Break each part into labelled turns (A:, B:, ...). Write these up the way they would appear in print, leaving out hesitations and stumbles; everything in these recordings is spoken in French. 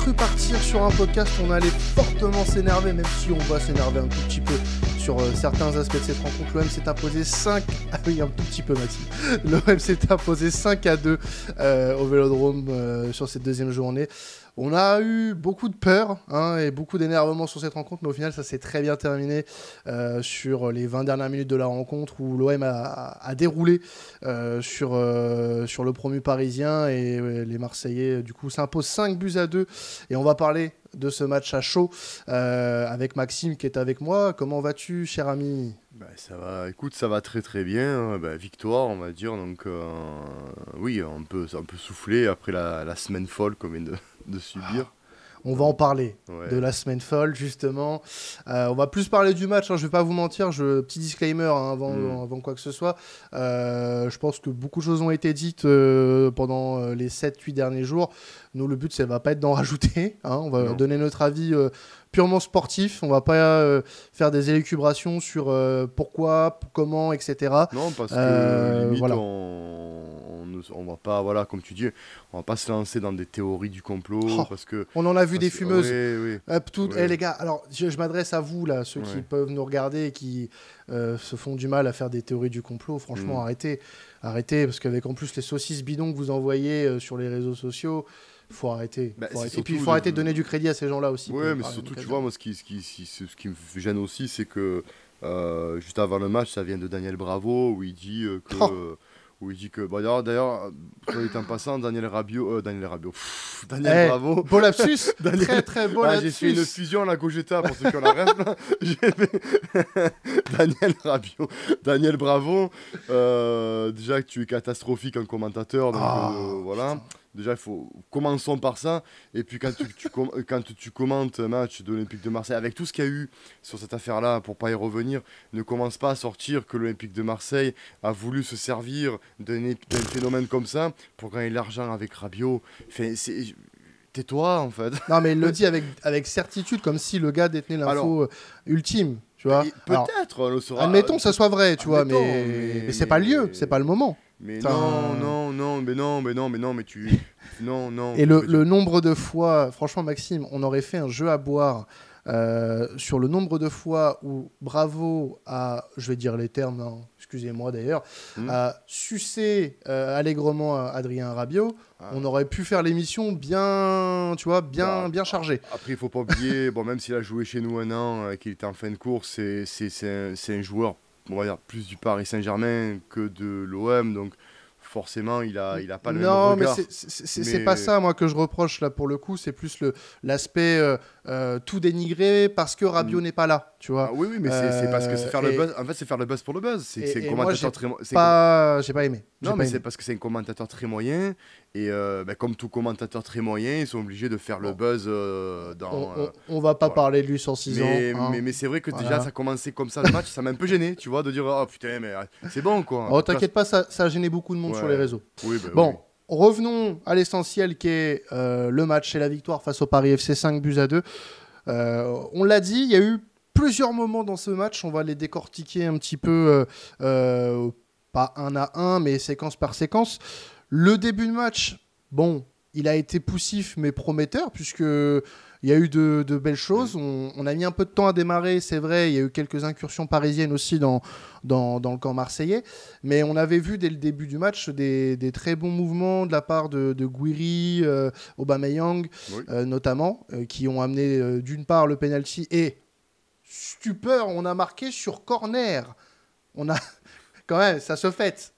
A: cru partir sur un podcast, on allait fortement s'énerver, même si on va s'énerver un tout petit peu sur certains aspects de cette rencontre. L'OM s'est imposé 5... Ah oui, un tout petit peu, Maxime. L'OM s'est imposé 5-2 au Vélodrome sur cette deuxième journée. On a eu beaucoup de peur et beaucoup d'énervement sur cette rencontre, mais au final, ça s'est très bien terminé sur les 20 dernières minutes de la rencontre où l'OM a déroulé sur le promu parisien et les Marseillais, du coup, s'imposent 5-2. Et on va parler de ce match à chaud avec Maxime qui est avec moi. Comment vas-tu, cher ami ?
B: Ça va, écoute, ça va très très bien. Victoire, on va dire. Donc, oui, un peu soufflé après la semaine folle qu'on vient de subir.
A: On va en parler de la semaine folle, justement. On va plus parler du match, je ne vais pas vous mentir. Petit disclaimer avant quoi que ce soit. Je pense que beaucoup de choses ont été dites pendant les 7-8 derniers jours. Nous, le but, ça ne va pas être d'en rajouter. On va donner notre avis purement sportif. On ne va pas faire des élucubrations sur pourquoi, comment, etc.
B: Non, parce que limite,
A: voilà.
B: on va pas, voilà, comme tu dis, on va pas se lancer dans des théories du complot. Parce que,
A: on en a vu des fumeuses.
B: Oui.
A: Les gars, alors je m'adresse à vous, là, ceux qui peuvent nous regarder et qui se font du mal à faire des théories du complot. Franchement, arrêtez, parce qu'avec en plus les saucisses bidons que vous envoyez sur les réseaux sociaux, faut arrêter. Et puis il faut arrêter de donner du crédit à ces gens-là aussi.
B: Oui, mais surtout, tu vois, moi, ce qui me gêne aussi, c'est que juste avant le match, ça vient de Daniel Bravo, où il dit que... d'ailleurs, soit dit en passant, Daniel Bravo.
A: Beau lapsus. Très très beau lapsus.
B: J'ai fait une fusion à la Gogeta, pour ceux qui ont la rêve, là. J'ai fait Daniel Bravo. Déjà que tu es catastrophique en commentateur, donc voilà. Putain. Déjà, commençons par ça. Et puis, quand tu commentes un match de l'Olympique de Marseille, avec tout ce qu'il y a eu sur cette affaire-là, pour pas y revenir, ne commence pas à sortir que l'Olympique de Marseille a voulu se servir d'un phénomène comme ça pour gagner de l'argent avec Rabiot. Tais-toi, en fait.
A: Non, mais il le dit avec certitude, comme si le gars détenait l'info ultime. Tu vois.
B: Peut-être, on le saura.
A: Admettons que ça soit vrai, tu vois, mais c'est pas le lieu, c'est pas le moment.
B: Mais non, mais tu... Non.
A: Et le nombre de fois, franchement, Maxime, on aurait fait un jeu à boire sur le nombre de fois où Bravo a, je vais dire les termes, excusez-moi d'ailleurs, a sucé allègrement Adrien Rabiot. On aurait pu faire l'émission bien chargée.
B: Après, il faut pas oublier, même s'il a joué chez nous un an et qu'il était en fin de course, c'est un joueur, on va dire, plus du Paris Saint-Germain que de l'OM, donc forcément, il a pas le même regard.
A: Non, mais c'est pas ça, moi, que je reproche, là, pour le coup. C'est plus l'aspect tout dénigré parce que Rabiot n'est pas là, tu vois.
B: Oui, mais c'est parce que c'est faire le buzz. En fait, c'est faire le buzz pour le buzz. C'est un commentateur
A: j'ai pas aimé.
B: C'est parce que c'est un commentateur très moyen. Et comme tout commentateur très moyen, ils sont obligés de faire le buzz
A: on va pas parler de lui sur 6 ans.
B: Mais c'est vrai que déjà, ça commençait comme ça le match. Ça m'a un peu gêné, tu vois, de dire « Oh putain, mais c'est bon, quoi. »
A: Oh, t'inquiète pas, ça a gêné beaucoup de monde sur les réseaux.
B: Oui,
A: oui. Revenons à l'essentiel qui est le match et la victoire face au Paris FC 5-2. On l'a dit, il y a eu plusieurs moments dans ce match. On va les décortiquer un petit peu, pas un à un, mais séquence par séquence. Le début de match, il a été poussif mais prometteur puisqu'il y a eu de belles choses. On a mis un peu de temps à démarrer, c'est vrai. Il y a eu quelques incursions parisiennes aussi dans le camp marseillais. Mais on avait vu dès le début du match des très bons mouvements de la part de Gouiri, Aubameyang notamment, qui ont amené d'une part le penalty et stupeur, on a marqué sur corner. On a... Quand même, ça se fête,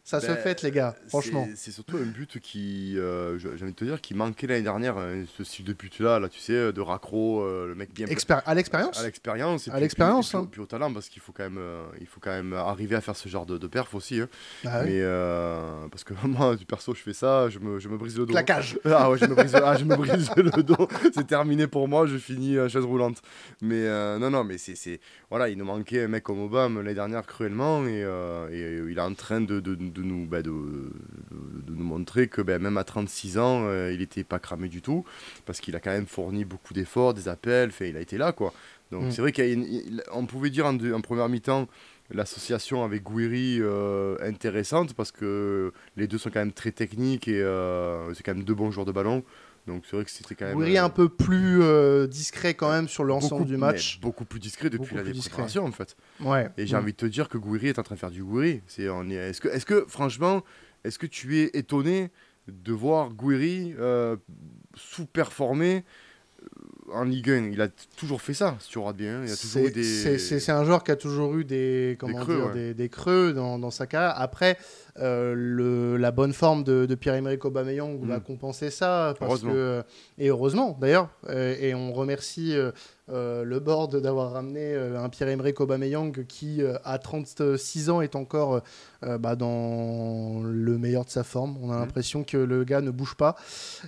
A: les gars, franchement.
B: C'est surtout un but qui, j'ai envie de te dire, qui manquait l'année dernière, ce style de but-là, tu sais, de raccro, le mec bien...
A: À l'expérience.
B: À l'expérience.
A: Et
B: puis au talent, parce qu'il faut quand même arriver à faire ce genre de perf aussi. Mais parce que moi, du perso, je fais ça, je me brise le dos.
A: Claquage.
B: Ah ouais, je me brise le dos. C'est terminé pour moi, je finis chaise roulante. Mais non, mais c'est... Voilà, il nous manquait un mec comme Obama l'année dernière cruellement, et il est en train de nous montrer que même à 36 ans, il n'était pas cramé du tout, parce qu'il a quand même fourni beaucoup d'efforts, des appels, il a été là, quoi. Donc c'est vrai qu'on pouvait dire en première mi-temps, l'association avec Gouiri intéressante, parce que les deux sont quand même très techniques, et c'est quand même deux bons joueurs de ballon. Donc c'est vrai que c'était quand même...
A: Gouiri un peu plus discret quand même sur l'ensemble du match.
B: Beaucoup plus discret depuis l'année de préparation en fait.
A: Ouais.
B: Et j'ai envie de te dire que Gouiri est en train de faire du Gouiri. Est-ce que franchement, est-ce que tu es étonné de voir Gouiri sous-performer en Ligue 1? Il a toujours fait ça, si tu regardes bien. Il a toujours eu des...
A: C'est un joueur qui a toujours eu des creux dans sa carrière. Après, la bonne forme de Pierre-Emerick Aubameyang va compenser ça. Et heureusement, d'ailleurs. Et on remercie le board d'avoir ramené un Pierre-Emerick Aubameyang qui, à 36 ans, est encore dans le meilleur de sa forme. On a l'impression que le gars ne bouge pas.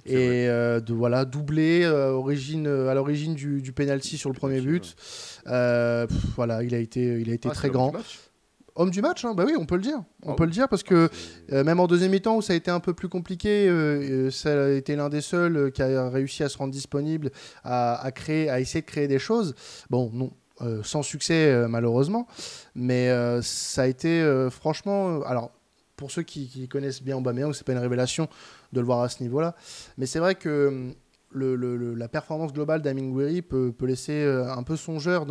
A: Et doublé à l'origine du penalty sur le premier but. Voilà, il a été très grand. Homme du match, hein, bah oui, on peut le dire. On peut le dire parce que même en deuxième mi-temps où ça a été un peu plus compliqué, ça a été l'un des seuls qui a réussi à se rendre disponible, à essayer de créer des choses. Bon, non, sans succès malheureusement, mais ça a été franchement... alors, pour ceux qui connaissent bien Aubameyang, c'est pas une révélation de le voir à ce niveau-là, mais c'est vrai que la performance globale d'Amine Gouiri peut laisser un peu songeur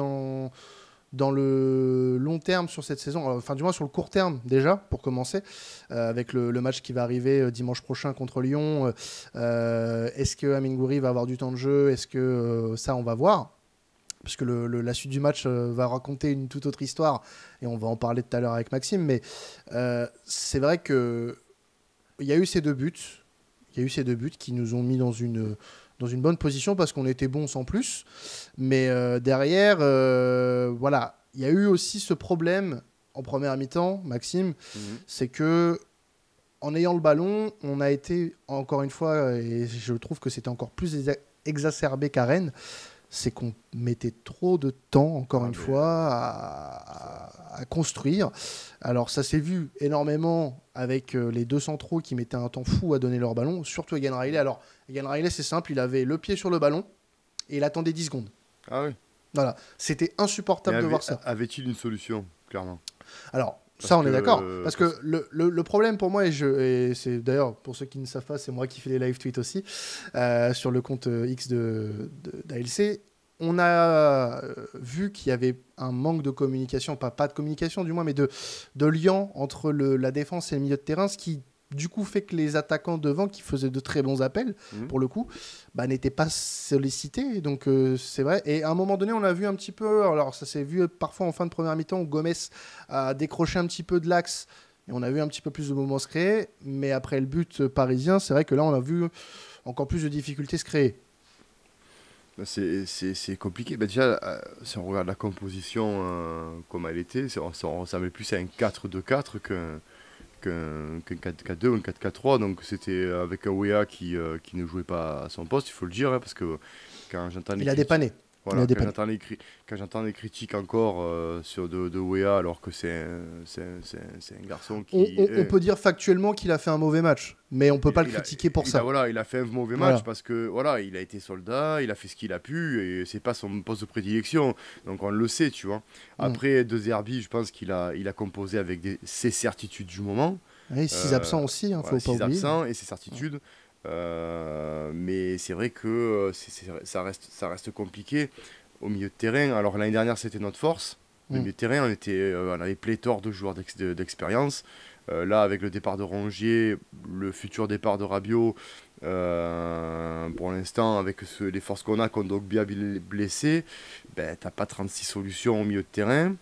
A: dans le long terme sur cette saison, enfin du moins sur le court terme déjà, pour commencer, avec le match qui va arriver dimanche prochain contre Lyon. Est-ce que Amine Gouiri va avoir du temps de jeu? Est-ce que ça, on va voir? Parce que la suite du match va raconter une toute autre histoire, et on va en parler tout à l'heure avec Maxime, mais c'est vrai qu'il y a eu ces deux buts. Il y a eu ces deux buts qui nous ont mis dans une bonne position parce qu'on était bon sans plus. Mais derrière, voilà, il y a eu aussi ce problème en première mi-temps, Maxime, c'est que en ayant le ballon, on a été, encore une fois, et je trouve que c'était encore plus exacerbé qu'à Rennes, c'est qu'on mettait trop de temps, encore une fois, à construire. Alors ça s'est vu énormément avec les deux centraux qui mettaient un temps fou à donner leur ballon, surtout Egan Riley. Alors Egan Riley, c'est simple, il avait le pied sur le ballon et il attendait 10 secondes.
B: Ah oui.
A: Voilà, c'était insupportable de voir ça.
B: Avait-il une solution, clairement?
A: Alors, ça, on est d'accord. Parce que le problème pour moi, et c'est d'ailleurs, pour ceux qui ne savent pas, c'est moi qui fais les live tweets aussi, sur le compte X d'ALC, on a vu qu'il y avait un manque de communication, pas de communication du moins, mais de lien entre la défense et le milieu de terrain, ce qui du coup fait que les attaquants devant, qui faisaient de très bons appels, pour le coup, n'étaient pas sollicités. Donc c'est vrai. Et à un moment donné, on a vu un petit peu, alors ça s'est vu parfois en fin de première mi-temps, où Gomez a décroché un petit peu de l'axe, et on a vu un petit peu plus de moments se créer. Mais après le but parisien, c'est vrai que là, on a vu encore plus de difficultés se créer.
B: C'est compliqué. Déjà, si on regarde la composition comme elle était, ça ressemblait plus à un 4-2-4 qu'un 4-4-2 ou un 4-4-3. Donc c'était avec un Weah qui ne jouait pas à son poste, il faut le dire, parce que quand j'entends
A: il a dépanné.
B: Voilà, quand j'entends les critiques encore sur de Weah, alors que c'est un garçon qui...
A: On peut dire factuellement qu'il a fait un mauvais match, mais on peut pas le critiquer pour ça.
B: Il a fait un mauvais match parce que voilà, il a été soldat, il a fait ce qu'il a pu, et c'est pas son poste de prédilection, donc on le sait, tu vois. Après, De Zerbi, je pense qu'il a composé avec ses certitudes du moment.
A: Et 6 absents aussi, faut pas oublier. 6 absents
B: et ses certitudes. Mais c'est vrai que ça reste compliqué au milieu de terrain. Alors l'année dernière, c'était notre force. Le milieu de terrain, on avait pléthore de joueurs d'expérience. Là, avec le départ de Rongier, le futur départ de Rabiot, pour l'instant, avec les forces qu'on a, Kondogbia blessé, t'as pas 36 solutions au milieu de terrain.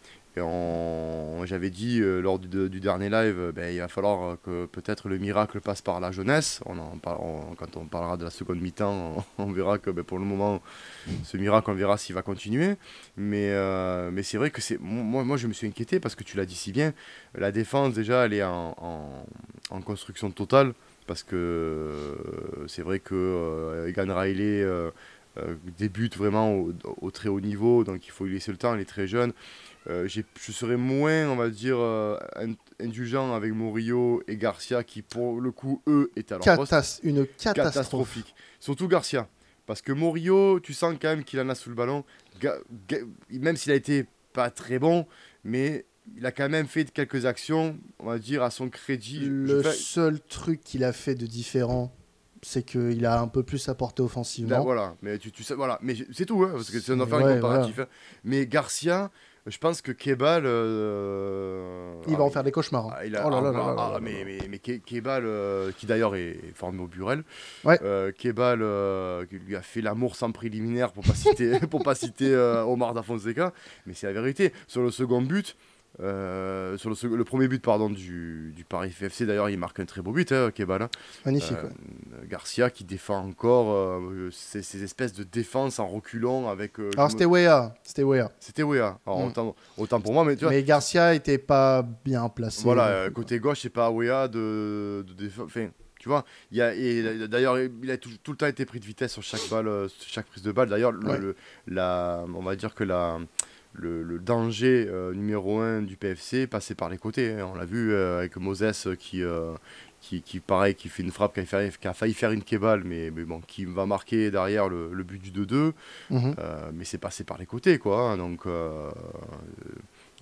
B: J'avais dit lors du dernier live, il va falloir que peut-être le miracle passe par la jeunesse. Quand on parlera de la seconde mi-temps, on verra que pour le moment, ce miracle, on verra s'il va continuer. Mais c'est vrai que moi, je me suis inquiété parce que tu l'as dit si bien. La défense, déjà, elle est en construction totale parce que c'est vrai que Egan Riley débute vraiment au très haut niveau, donc il faut lui laisser le temps, il est très jeune. Je serais moins, on va dire, indulgent avec Murillo et Garcia qui, pour le coup, eux, étaient à leur poste.
A: Une catastrophique.
B: Surtout Garcia. Parce que Murillo, tu sens quand même qu'il en a sous le ballon. Même s'il a été pas très bon, mais il a quand même fait quelques actions, on va dire, à son crédit.
A: Le seul truc qu'il a fait de différent, c'est qu'il a un peu plus apporté
B: Là,
A: offensivement.
B: voilà, mais tu sais, voilà, mais c'est tout, hein, parce que c'est on doit faire un
A: Ouais,
B: comparatif.
A: voilà.
B: Hein. Mais Garcia, je pense que Kebal,
A: Il va en faire des cauchemars. Hein.
B: il a,
A: Oh là là là là là là là.
B: mais Kebal, qui d'ailleurs est formé au Burel,
A: Ouais.
B: Kebal qui lui a fait l'amour sans préliminaire pour pas citer, pour pas citer Omar Da Fonseca, mais c'est la vérité. Sur le second but. Sur le premier but pardon, du Paris FFC, d'ailleurs, il marque un très beau but, hein, Kebal. Hein.
A: Magnifique. Ouais.
B: Garcia qui défend encore ces espèces de défense en reculant avec.
A: Alors c'était Weah. C'était Weah.
B: C'était Wea. Alors,
A: Mm.
B: autant pour moi, mais tu vois.
A: Mais Garcia était pas bien placé.
B: Voilà,
A: non plus, quoi.
B: côté gauche, c'est pas Wea de défense. Enfin, tu vois, d'ailleurs, il a tout le temps été pris de vitesse sur chaque balle, sur chaque prise de balle. D'ailleurs,
A: Ouais.
B: on va dire que le danger numéro un du PFC passait par les côtés. Hein. On l'a vu avec Moses qui, pareil, qui fait une frappe, qui a failli faire une kebal, mais bon, qui va marquer derrière le but du 2-2.
A: Mhm.
B: Mais c'est passé par les côtés, quoi. Hein. Donc,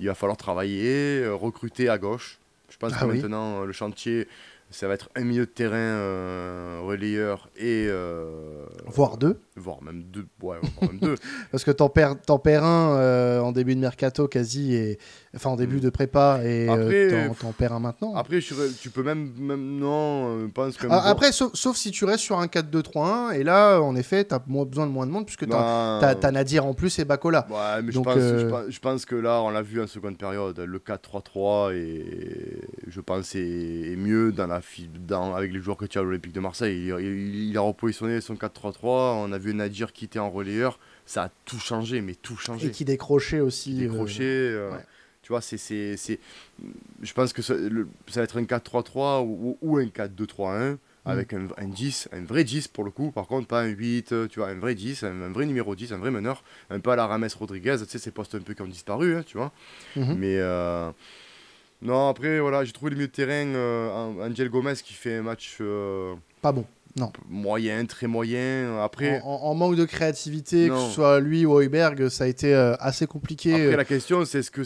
B: il va falloir travailler, recruter à gauche. Je pense que
A: Ah oui.
B: maintenant, le chantier, ça va être un milieu de terrain relayeur et
A: Voire deux.
B: voire même deux. Ouais, voire même deux.
A: Parce que t'en perds un en début de mercato quasi, enfin en début de prépa, et
B: Après,
A: t'en perds un maintenant.
B: Après, tu peux même non, je pense que
A: Après, sauf si tu restes sur un 4-2-3-1, et là, en effet, t'as besoin de moins de monde, puisque t'as Nadir en plus et Bakola.
B: Ouais, mais
A: Donc,
B: je pense que là, on l'a vu en seconde période, le 4-3-3 je pense est mieux avec les joueurs que tu as à l'Olympique de Marseille. Il a repositionné son 4-3-3, on a vu Nadir qui était en relayeur, ça a tout changé, mais tout changé.
A: et qui décrochait aussi.
B: Ouais. Tu vois, je pense que ça va être un 4-3-3 ou un 4-2-3-1 avec un 10, un vrai 10 pour le coup, par contre, pas un 8, tu vois, un vrai 10, un vrai numéro 10, un vrai meneur, un peu à la Rames Rodriguez, tu sais, ces postes un peu qui ont disparu, hein, tu vois.
A: Mhm.
B: Mais non, après, voilà, j'ai trouvé le milieu de terrain, Angel Gomez qui fait un match
A: Pas bon. Non.
B: moyen, très moyen. Après,
A: En manque de créativité, que
B: non.
A: ce soit lui ou Højbjerg, ça a été assez compliqué.
B: Après, la question, c'est est-ce que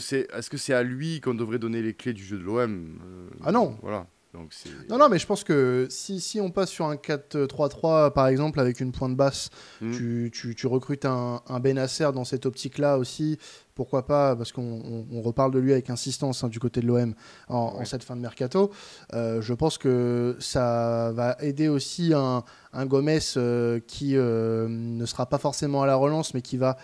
B: c'est à lui qu'on devrait donner les clés du jeu de l'OM
A: Ah non.
B: Voilà. Donc c'est...
A: Non, mais je pense que si on passe sur un 4-3-3, par exemple, avec une pointe basse, tu recrutes un Benasser dans cette optique-là aussi, pourquoi pas, parce qu'on reparle de lui avec insistance, hein, du côté de l'OM en cette fin de mercato. Je pense que ça va aider aussi un Gomez qui ne sera pas forcément à la relance, mais qui va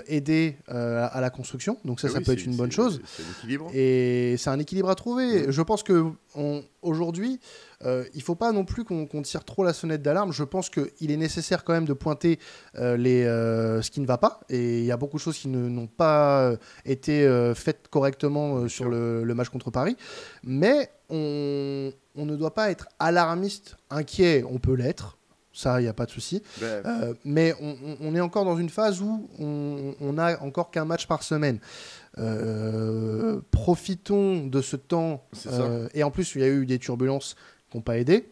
A: aider à la construction. Donc ça peut être une bonne chose.
B: C'est un équilibre.
A: Et c'est un équilibre à trouver. Je pense que aujourd'hui, il ne faut pas non plus qu'on tire trop la sonnette d'alarme. Je pense qu'il est nécessaire quand même de pointer ce qui ne va pas. Et il y a beaucoup de choses qui n'ont pas été faites correctement sur le match contre Paris. Mais on ne doit pas être alarmiste, inquiet. On peut l'être. Ça, il n'y a pas de souci. Mais on est encore dans une phase où on n'a encore qu'un match par semaine. Profitons de ce temps. Et en plus, il y a eu des turbulences qui n'ont pas aidé.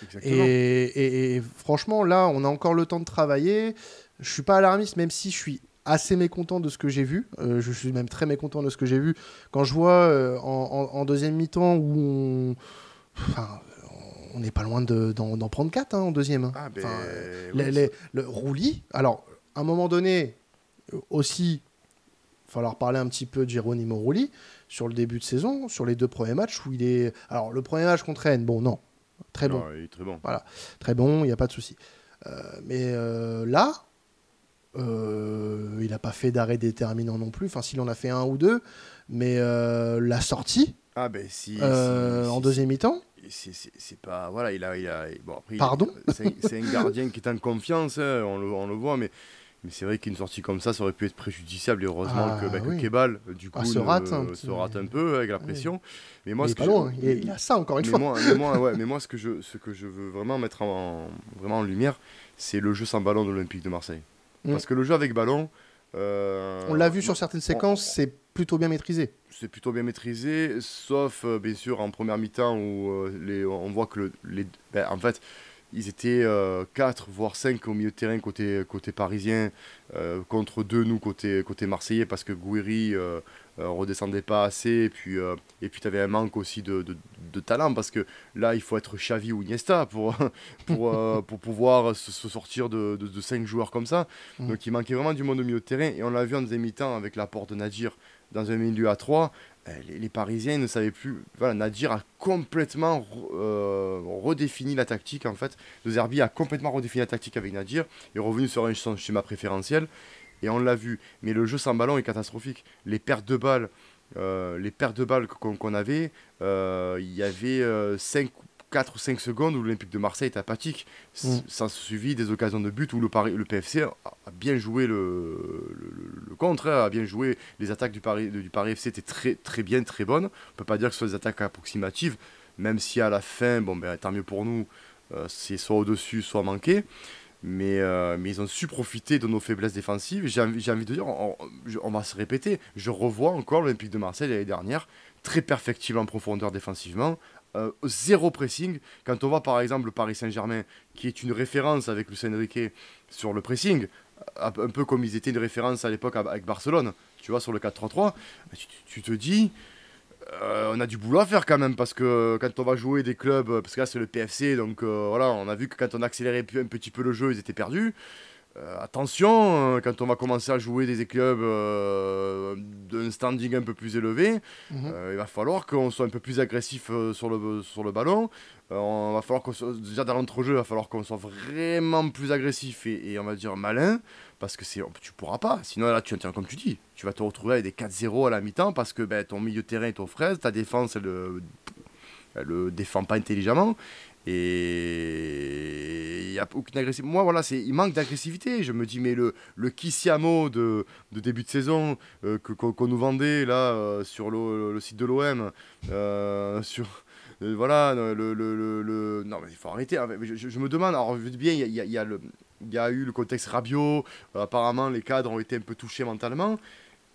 B: Exactement.
A: Et franchement, là, on a encore le temps de travailler. Je ne suis pas alarmiste, même si je suis assez mécontent de ce que j'ai vu. Je suis même très mécontent de ce que j'ai vu. Quand je vois en deuxième mi-temps où on n'est pas loin d'en prendre 4 en deuxième.
B: Ah,
A: le Rouli, alors, à un moment donné, aussi, il va falloir parler un petit peu de Geronimo Rouli sur le début de saison, sur les 2 premiers matchs où il est... Alors, le premier match contre Rennes, bon, non, très bon.
B: Non, il est très bon.
A: Voilà, très bon, il n'y a pas de souci. Mais là, il n'a pas fait d'arrêt déterminant non plus. Enfin, s'il en a fait 1 ou 2, mais la sortie en deuxième mi-temps,
B: c'est pas voilà bon après
A: pardon,
B: c'est un gardien qui est en confiance, hein, on le voit, mais c'est vrai qu'une sortie comme ça aurait pu être préjudiciable, et heureusement que Kebal du coup
A: se rate
B: un peu avec la pression. Mais moi,
A: il est pas loin, il a ça encore une fois.
B: Mais moi ce que je veux vraiment mettre vraiment en lumière, c'est le jeu sans ballon de l'Olympique de Marseille. Parce que le jeu avec ballon,
A: on l'a vu sur certaines séquences, c'est plutôt bien maîtrisé.
B: C'est plutôt bien maîtrisé, sauf bien sûr en première mi-temps où on voit que en fait, ils étaient 4 voire 5 au milieu de terrain côté parisien, contre 2 nous côté marseillais, parce que Gouiri redescendait pas assez, et puis tu avais un manque aussi de talent, parce que là, il faut être Xavi ou Iniesta pour pouvoir se sortir de 5 joueurs comme ça.
A: Mm.
B: Donc il manquait vraiment du monde au milieu de terrain, et on l'a vu en deuxième mi-temps avec l'apport de Nadir dans un milieu à 3. Les Parisiens ne savaient plus. Voilà, Nadir a complètement redéfini la tactique, en fait. De Zerbi a complètement redéfini la tactique avec Nadir, est revenu sur son schéma préférentiel, et on l'a vu. Mais le jeu sans ballon est catastrophique. Les pertes de balles, qu'on avait, il y avait 4 ou 5 secondes où l'Olympique de Marseille est apathique, sans suivi des occasions de but où le PFC a bien joué le contre, a bien joué les attaques du Paris FC, étaient très, très bien, très bonnes. On ne peut pas dire que ce soit des attaques approximatives, même si à la fin, bon, ben, tant mieux pour nous, c'est soit au-dessus, soit manqué. Mais ils ont su profiter de nos faiblesses défensives. J'ai envie de dire, on va se répéter. Je revois encore l'Olympique de Marseille l'année dernière, très perfectible en profondeur défensivement, zéro pressing. Quand on voit par exemple le Paris Saint-Germain, qui est une référence avec Luis Enrique sur le pressing, un peu comme ils étaient une référence à l'époque avec Barcelone, tu vois, sur le 4-3-3, tu te dis... on a du boulot à faire quand même, parce que quand on va jouer des clubs, parce que là c'est le PFC, donc voilà, on a vu que quand on accélérait un petit peu le jeu, ils étaient perdus. Attention, quand on va commencer à jouer des clubs d'un standing un peu plus élevé, il va falloir qu'on soit un peu plus agressif sur le ballon. On va falloir déjà dans l'entrejeu, il va falloir qu'on soit vraiment plus agressif et on va dire malin, parce que tu pourras pas. Sinon là, comme tu dis, tu vas te retrouver avec des 4-0 à la mi-temps, parce que ton milieu de terrain est aux fraises, ta défense elle le défend pas intelligemment. Et il n'y a aucune agressivité. Moi, voilà, il manque d'agressivité. Je me dis, mais le Kissiamo de début de saison qu'on nous vendait là sur le site de l'OM, voilà, non, mais il faut arrêter. Je me demande, alors bien, il y a eu le contexte Rabiot. Apparemment, les cadres ont été un peu touchés mentalement.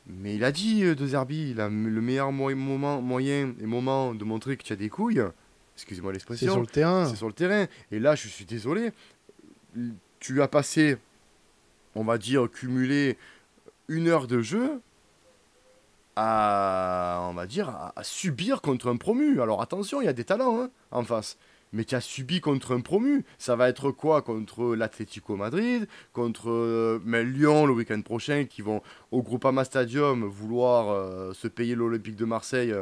B: Mais il a dit, De Zerbi, il a le meilleur moyen de montrer que tu as des couilles. Excusez-moi l'expression.
A: C'est sur le terrain.
B: C'est sur le terrain. Et là, je suis désolé. Tu as passé, on va dire, cumulé 1 heure de jeu on va dire, à subir contre un promu. Alors attention, il y a des talents en face. Mais tu as subi contre un promu. Ça va être quoi contre l'Atlético Madrid, contre Lyon le week-end prochain, qui vont au Groupama Stadium vouloir se payer l'Olympique de Marseille,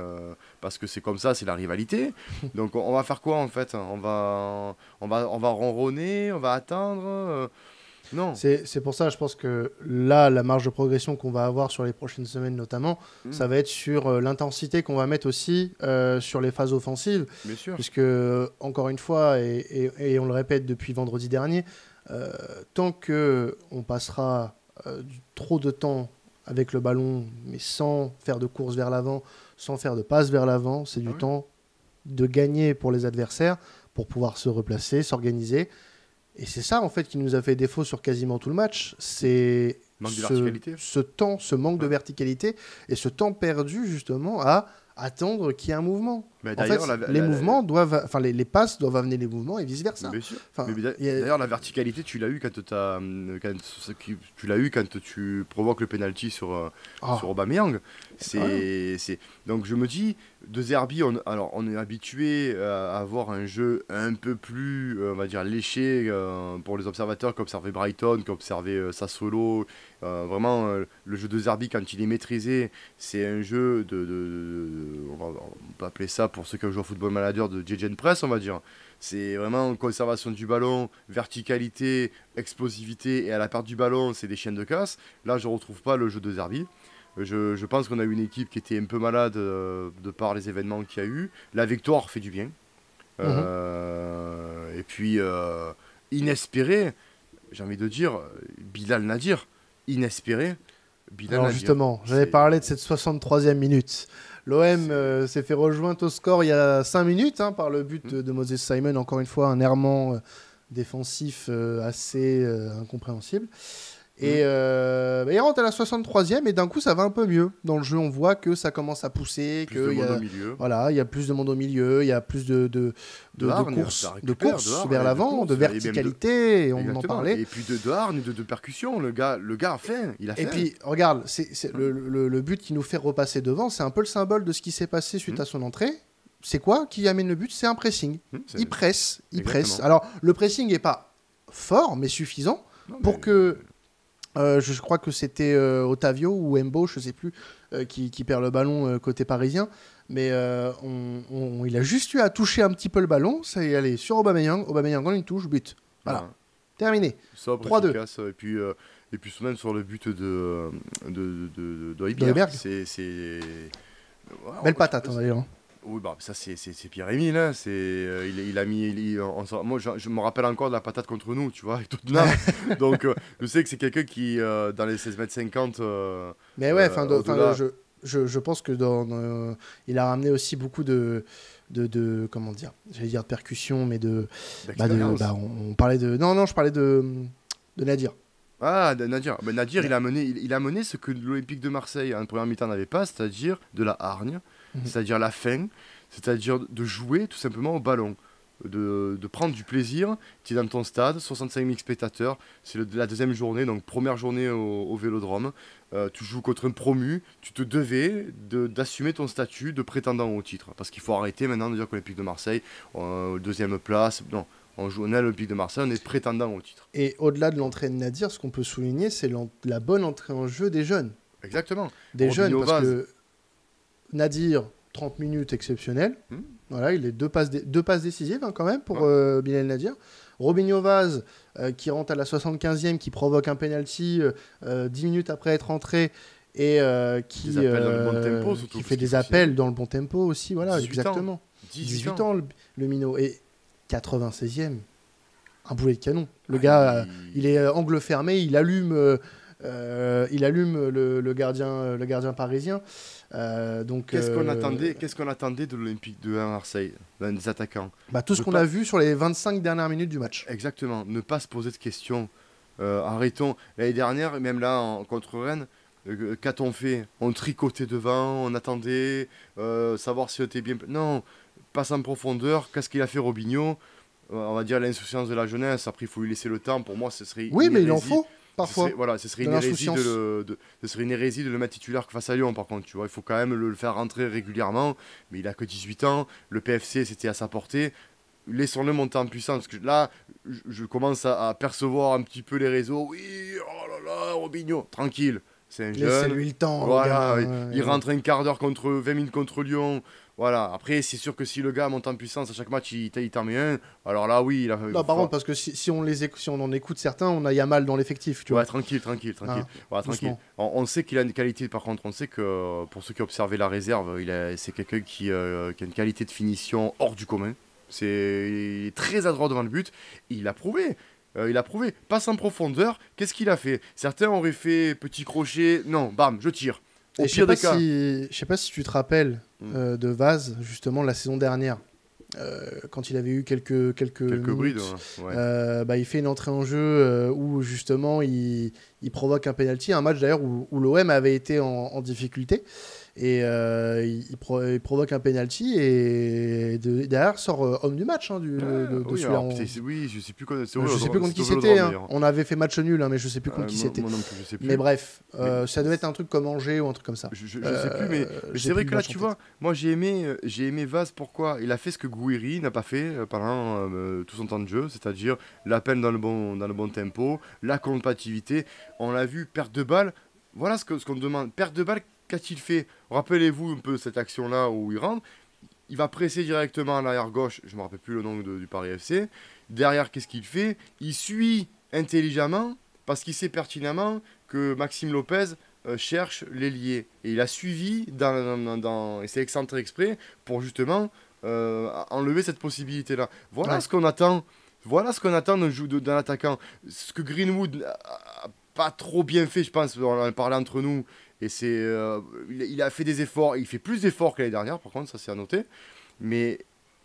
B: parce que c'est comme ça, c'est la rivalité. Donc on va faire quoi en fait? On va ronronner, on va attendre. Non.
A: C'est pour ça, je pense que là, la marge de progression qu'on va avoir sur les prochaines semaines notamment, ça va être sur l'intensité qu'on va mettre aussi sur les phases offensives.
B: Bien sûr.
A: Puisque, encore une fois, et on le répète depuis vendredi dernier, tant qu'on passera trop de temps avec le ballon, mais sans faire de course vers l'avant, sans faire de passe vers l'avant, c'est du temps de gagner pour les adversaires, pour pouvoir se replacer, s'organiser. Et c'est ça, en fait, qui nous a fait défaut sur quasiment tout le match. C'est ce manque de verticalité et ce temps perdu, justement, à attendre qu'il y ait un mouvement. Mais en fait, les passes doivent amener les mouvements et vice-versa.
B: Bien sûr. D'ailleurs, la verticalité, tu l'as eu quand tu provoques le penalty sur Aubameyang. Donc je me dis, De Zerbi, on est habitué à avoir un jeu un peu plus, on va dire, léché pour les observateurs qui observaient Brighton, qui observaient Sassuolo. Vraiment, le jeu de Zerbi, quand il est maîtrisé, c'est un jeu on peut appeler ça, pour ceux qui ont joué au Football Manager, de Gegenpress, on va dire. C'est vraiment conservation du ballon, verticalité, explosivité, et à la perte du ballon, c'est des chiens de casse. Là, je ne retrouve pas le jeu de Zerbi. Je pense qu'on a eu une équipe qui était un peu malade de par les événements qu'il y a eu. La victoire fait du bien. Et puis, inespéré, j'ai envie de dire, Bilal Nadir, inespéré.
A: Alors justement, j'avais parlé de cette 63e minute. L'OM s'est fait rejoindre au score il y a 5 minutes par le but de Moses Simon. Encore une fois, un errement défensif assez incompréhensible. Et il rentre à la 63e et d'un coup ça va un peu mieux. Dans le jeu on voit que ça commence à pousser,
B: Plus de monde au milieu.
A: Voilà, il y a plus de monde au milieu, il y a plus de courses vers l'avant, de verticalité, et on en parlait.
B: Et puis de hargne, de percussion, le gars a faim, il a faim.
A: Et puis regarde, le but qui nous fait repasser devant, c'est un peu le symbole de ce qui s'est passé suite à son entrée. C'est quoi qui amène le but? C'est un pressing. Il presse. Alors le pressing n'est pas fort mais suffisant pour que... je crois que c'était Otavio ou Embo, je ne sais plus, qui perd le ballon côté parisien. Mais il a juste eu à toucher un petit peu le ballon. Ça y est, allez, sur Aubameyang. Aubameyang en une touche, but. Voilà. Terminé.
B: 3-2. Et puis même sur le but de Højbjerg, c'est...
A: Belle patate, d'ailleurs.
B: Oui, bah, ça c'est Pierre-Emile. Hein. Il a mis. Moi, je me rappelle encore de la patate contre nous, tu vois, avec Tottenham. Donc, je sais que c'est quelqu'un qui, dans les 16,50 m.
A: Mais ouais, je pense que il a ramené aussi beaucoup de comment dire, j'allais dire de percussion, mais on parlait de. Non, je parlais de Nadir.
B: Ah, Nadir. Ben, Nadir, il a mené ce que l'Olympique de Marseille en première mi-temps n'avait pas, c'est-à-dire de la hargne. C'est-à-dire la faim, c'est-à-dire de jouer tout simplement au ballon, de prendre du plaisir. Tu es dans ton stade, 65 000 spectateurs, c'est la deuxième journée, donc première journée au Vélodrome. Tu joues contre un promu, tu te devais d'assumer ton statut de prétendant au titre. Parce qu'il faut arrêter maintenant de dire que l'Olympique de Marseille, deuxième place, non. On est à l'Olympique de Marseille, on est prétendant au titre.
A: Et au-delà de l'entrée de Nadir, ce qu'on peut souligner, c'est la bonne entrée en jeu des jeunes.
B: Exactement.
A: Des jeunes, parce que Nadir, 30 minutes exceptionnelles. Voilà, il est deux passes décisives quand même pour Bilal Nadir. Robinho Vaz, qui rentre à la 75e, qui provoque un penalty 10 minutes après être rentré et qui fait des appels dans le bon tempo aussi. Voilà, 18 exactement.
B: Ans.
A: 18 ans, le minot. Et 96e, un boulet de canon. Le gars, il est angle fermé, il allume le gardien parisien.
B: Qu'est-ce qu'on attendait de l'Olympique de Marseille, des attaquants?
A: Tout ce qu'on a vu sur les 25 dernières minutes du match.
B: Exactement, ne pas se poser de questions. Arrêtons. L'année dernière, même là, contre Rennes, qu'a-t-on fait? On tricotait devant, on attendait, savoir si on était bien... Non, passe en profondeur. Qu'est-ce qu'il a fait, Robinho? On va dire l'insouciance de la jeunesse. Après, il faut lui laisser le temps. Pour moi, ce serait...
A: Oui, mais il en faut. Parfois.
B: Ce serait une hérésie de le mettre titulaire face à Lyon, par contre. Tu vois, il faut quand même le faire rentrer régulièrement. Mais il a que 18 ans. Le PFC, c'était à sa portée. Laissons-le monter en puissance. Parce que là, je commence à percevoir un petit peu les réseaux. Oui, oh là là, Robinho, tranquille. C'est un jeune.
A: Laissez-lui le temps.
B: Voilà, il rentre un quart d'heure 20 minutes contre Lyon. Voilà, après, c'est sûr que si le gars monte en puissance à chaque match, il t'en met un. Alors là, oui, il a.
A: Non, par contre, parce que si on en écoute certains, il y a mal dans l'effectif. Tu vois.
B: Tranquille.
A: Ah,
B: voilà, tranquille. On sait qu'il a une qualité, par contre, on sait que pour ceux qui ont observé la réserve, c'est quelqu'un qui a une qualité de finition hors du commun. Il est très adroit devant le but. Il a prouvé. Passe en profondeur. Qu'est-ce qu'il a fait? Certains auraient fait petit crochet. Non, bam, je tire. Au pire des cas.
A: Je sais pas si tu te rappelles de Vaz, justement, la saison dernière. Quand il avait eu quelques
B: brides,
A: il fait une entrée en jeu où justement il provoque un penalty, un match d'ailleurs où l'OM avait été en difficulté et il provoque un penalty et derrière sort homme du match celui-là.
B: Oui, je sais plus
A: je sais plus contre qui c'était. On avait fait match nul, mais je sais plus contre qui c'était.
B: Moi non plus, je sais plus.
A: Mais bref, ça devait être un truc comme Angers ou un truc comme ça.
B: Je sais plus, mais c'est vrai que là, tu vois, moi j'ai aimé Vaz. Pourquoi? Il a fait ce que Gouiri n'a pas fait pendant tout son temps de jeu, c'est-à-dire l'appel dans le bon tempo, la combativité. On l'a vu, perte de balle. Voilà ce qu'on demande. Perte de balle, qu'a-t-il fait? Rappelez-vous un peu cette action-là où il rentre. Il va presser directement à l'arrière gauche. Je ne me rappelle plus le nom du Paris FC. Derrière, qu'est-ce qu'il fait? Il suit intelligemment parce qu'il sait pertinemment que Maxime Lopez cherche l'ailier. Et il a suivi et c'est excentré exprès pour justement enlever cette possibilité-là. Voilà ce qu'on attend. Voilà ce qu'on attend d'un attaquant. Ce que Greenwood n'a pas trop bien fait, je pense, on en parlait entre nous. Et il a fait des efforts. Il fait plus d'efforts que l'année dernière, par contre, ça c'est à noter. Mais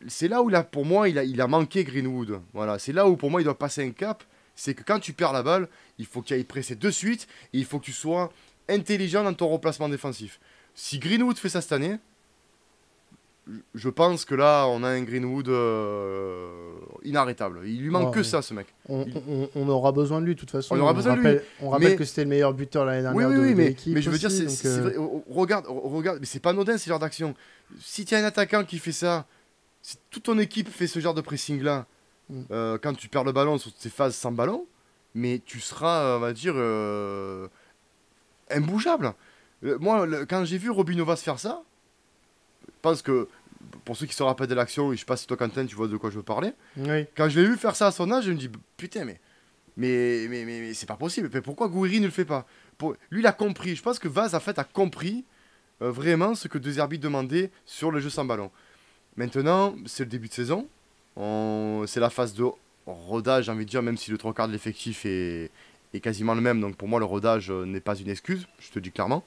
B: c'est là où, pour moi, il a manqué Greenwood. Voilà, c'est là où, pour moi, il doit passer un cap. C'est que quand tu perds la balle, il faut que tu ailles presser de suite et il faut que tu sois intelligent dans ton replacement défensif. Si Greenwood fait ça cette année, je pense que là, on a un Greenwood inarrêtable. Il lui manque que ça, ce mec.
A: On aura besoin de lui, de toute façon.
B: On aura besoin de lui.
A: On rappelle que c'était le meilleur buteur l'année dernière de l'équipe.
B: Mais je veux dire, c'est vrai. Regarde, mais c'est pas anodin, ce genre d'action. Si tu as un attaquant qui fait ça, si toute ton équipe fait ce genre de pressing-là, quand tu perds le ballon sur ces phases sans ballon, mais tu seras, on va dire, imbougeable. Moi, quand j'ai vu Robin Novas faire ça, je pense que, pour ceux qui se rappellent de l'action, je sais pas si toi, Quentin, tu vois de quoi je veux parler.
A: Oui.
B: Quand je l'ai vu faire ça à son âge, je me dis, putain, mais c'est pas possible. Mais pourquoi Gouiri ne le fait pas? Lui, il a compris. Je pense que Vaz, en fait, a compris vraiment ce que De Zerbi demandait sur le jeu sans ballon. Maintenant, c'est le début de saison. C'est la phase de rodage, j'ai envie de dire, même si le 3/4 de l'effectif est quasiment le même. Donc pour moi, le rodage n'est pas une excuse, je te dis clairement.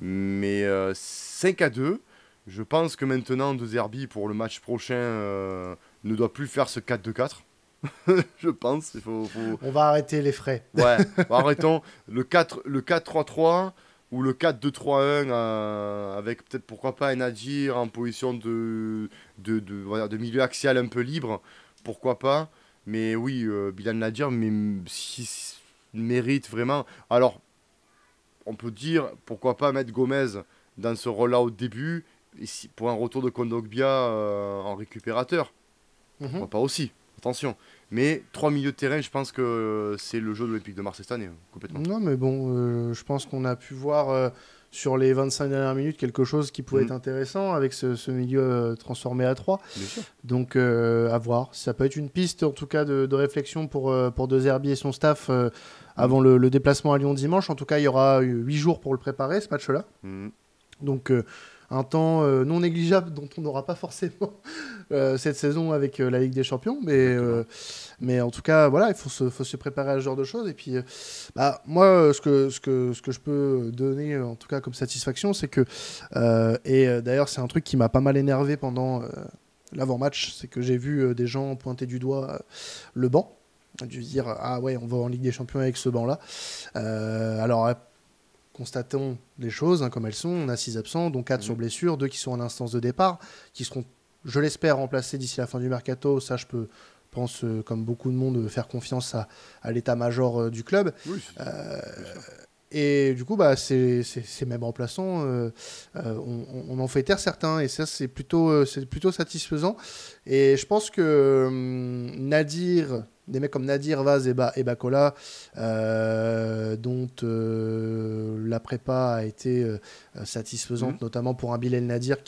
B: Mais 5-2, je pense que maintenant, De Zerbi, pour le match prochain, ne doit plus faire ce 4-2-4. Je pense.
A: On va arrêter les frais.
B: Ouais, arrêtons. Le 4-3-3 ou le 4-2-3-1 avec peut-être pourquoi pas un Nadir en position de milieu axial un peu libre. Pourquoi pas. Mais oui, Bilal Nadir mérite vraiment. Alors, on peut dire pourquoi pas mettre Gomez dans ce rôle-là au début pour un retour de Kondogbia en récupérateur. Pourquoi pas aussi. Attention. Mais 3 milieux de terrain, je pense que c'est le jeu de l'Olympique de Marseille cette année, complètement.
A: Non, mais bon, je pense qu'on a pu voir sur les 25 dernières minutes quelque chose qui pouvait être intéressant avec ce milieu transformé à 3.
B: Bien sûr.
A: Donc, à voir. Ça peut être une piste, en tout cas, de réflexion pour De Zerbi et son staff avant le déplacement à Lyon dimanche. En tout cas, il y aura 8 jours pour le préparer, ce match-là. Donc, un temps non négligeable dont on n'aura pas forcément cette saison avec la Ligue des Champions. Mais en tout cas, voilà, il faut se préparer à ce genre de choses. Et puis, moi, ce que je peux donner, en tout cas, comme satisfaction, c'est que, d'ailleurs, c'est un truc qui m'a pas mal énervé pendant l'avant-match, c'est que j'ai vu des gens pointer du doigt le banc, dû dire, ah ouais, on va en Ligue des Champions avec ce banc-là. Alors, constatons les choses comme elles sont. On a 6 absents, dont 4 sur blessure, 2 qui sont en instance de départ, qui seront, je l'espère, remplacés d'ici la fin du mercato. Ça, je pense, comme beaucoup de monde, faire confiance à l'état-major du club.
B: Oui,
A: et du coup, ces mêmes remplaçants, on en fait taire certains. Et ça, c'est plutôt satisfaisant. Et je pense que Nadir... Des mecs comme Nadir, Vaz et Bakola, dont la prépa a été satisfaisante, notamment pour un Bilal Nadir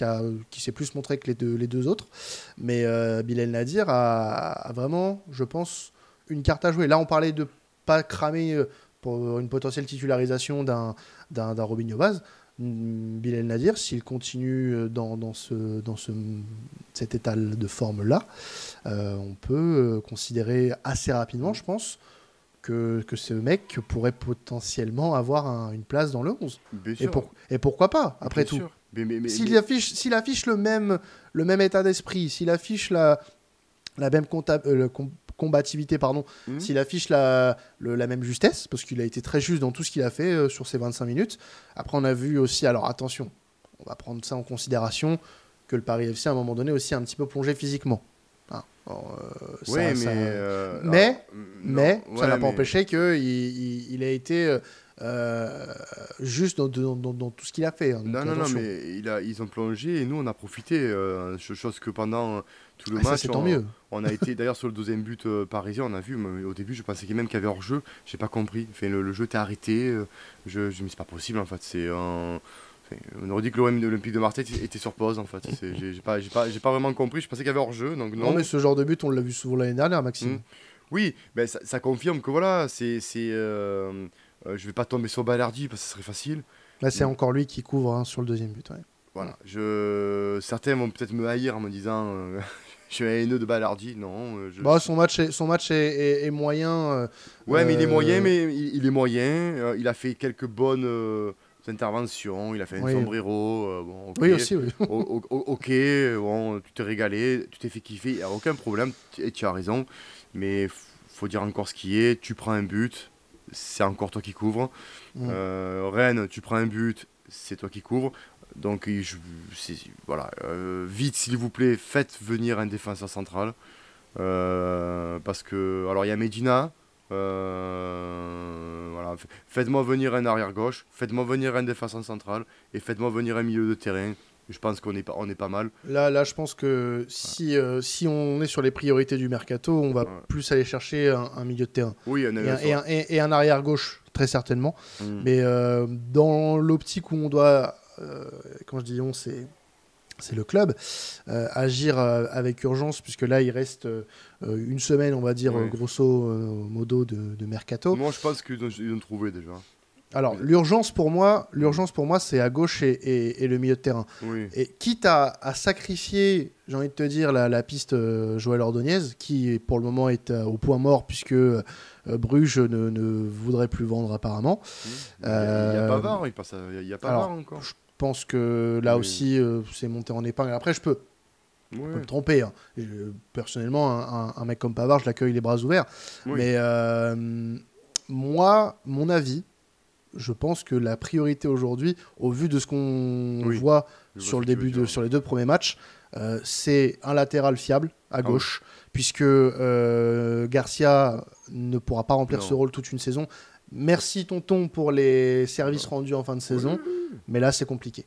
A: qui s'est plus montré que les deux autres. Mais Bilal Nadir a vraiment, je pense, une carte à jouer. Là, on parlait de pas cramer pour une potentielle titularisation d'un Robinho Vaz. Bilal Nadir, s'il continue dans cet état de forme-là, on peut considérer assez rapidement, je pense, que ce mec pourrait potentiellement avoir une place dans le 11. Et pourquoi pas, après tout. S'il affiche le même état d'esprit, s'il affiche la même combativité, s'il affiche la même justesse, parce qu'il a été très juste dans tout ce qu'il a fait sur ces 25 minutes. Après, on a vu aussi, alors attention, on va prendre ça en considération, que le Paris FC, à un moment donné, aussi un petit peu plongé physiquement. Mais ça n'a pas empêché qu'il a été juste dans tout ce qu'il a fait.
B: Non, mais ils ont plongé et nous, on a profité. Chose que pendant tout le match,
A: tant mieux.
B: On a été d'ailleurs sur le deuxième but parisien, on a vu, au début, je pensais qu'il y avait hors-jeu. J'ai pas compris. Enfin, le jeu était arrêté. Je me dis, c'est pas possible, en fait. On aurait dit que l'Olympique de Marseille était sur pause, en fait. J'ai pas vraiment compris. Je pensais qu'il y avait hors-jeu. Donc non,
A: mais ce genre de but, on l'a vu souvent l'année dernière, Maxime.
B: Oui, ça confirme que voilà, je vais pas tomber sur Balerdi parce que ce serait facile.
A: Là, c'est encore lui qui couvre sur le deuxième but. Ouais.
B: Voilà. Certains vont peut-être me haïr en me disant je suis un haineux de Balerdi. Non.
A: Son match est moyen.
B: Ouais, mais il est moyen, il est moyen. Il a fait quelques bonnes interventions. Il a fait un sombrero. Bon, okay.
A: Oui, aussi, oui.
B: Ok, bon, tu t'es régalé, tu t'es fait kiffer. Il n'y a aucun problème et tu as raison. Mais faut dire encore ce qui est. Tu prends un but, c'est encore toi qui couvres. Rennes, tu prends un but, c'est toi qui couvres. Donc voilà, vite s'il vous plaît, faites venir un défenseur central. Parce que, alors il y a Medina. Voilà. Faites-moi venir un arrière gauche, faites-moi venir un défenseur central et faites-moi venir un milieu de terrain. Je pense qu'on est pas mal.
A: Là, je pense que si on est sur les priorités du mercato, on va plus aller chercher un milieu de terrain.
B: Oui,
A: et un arrière gauche, très certainement. Mais dans l'optique où on doit, quand je dis on, c'est le club, agir avec urgence, puisque là, il reste une semaine, on va dire, grosso modo, de mercato.
B: Moi, je pense qu'ils ont trouvé déjà.
A: Alors, l'urgence pour moi, c'est à gauche et le milieu de terrain.
B: Oui.
A: Et quitte à sacrifier, j'ai envie de te dire, la piste Joël Ordonez, qui pour le moment est au point mort, puisque Bruges ne voudrait plus vendre apparemment.
B: Il y a Pavard, il y a Pavard encore.
A: Je pense que là aussi, c'est monté en épingle. Après, je peux me tromper. Hein. Personnellement, un mec comme Pavard, je l'accueille les bras ouverts. Oui. Mais moi, mon avis, je pense que la priorité aujourd'hui, au vu de ce qu'on voit sur les 2 premiers matchs, c'est un latéral fiable à gauche, puisque Garcia ne pourra pas remplir ce rôle toute une saison. Merci Tonton pour les services rendus en fin de saison, mais là c'est compliqué.